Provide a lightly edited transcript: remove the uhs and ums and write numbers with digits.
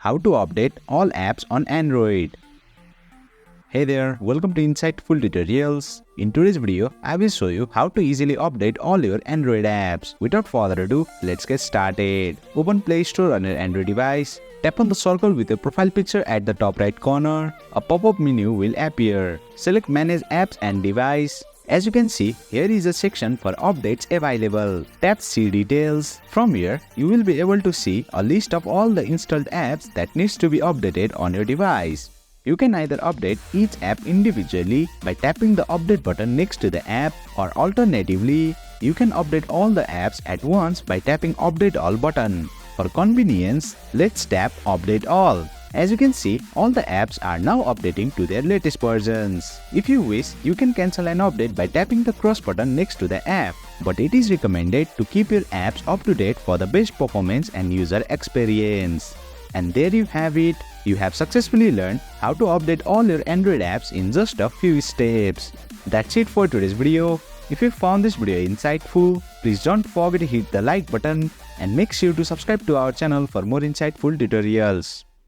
How to update all apps on Android. Hey there, welcome to Insightful Tutorials. In today's video, I will show you how to easily update all your Android apps. Without further ado, let's get started. Open Play Store on your Android device. Tap on the circle with your profile picture at the top right corner. A pop-up menu will appear. Select Manage Apps and Device. As you can see, here is a section for updates available. Tap See Details. From here, you will be able to see a list of all the installed apps that needs to be updated on your device. You can either update each app individually by tapping the update button next to the app, or alternatively, you can update all the apps at once by tapping Update All button. For convenience, let's tap Update All. As you can see, all the apps are now updating to their latest versions. If you wish, you can cancel an update by tapping the cross button next to the app. But it is recommended to keep your apps up to date for the best performance and user experience. And there you have it. You have successfully learned how to update all your Android apps in just a few steps. That's it for today's video. If you found this video insightful, please don't forget to hit the like button and make sure to subscribe to our channel for more insightful tutorials.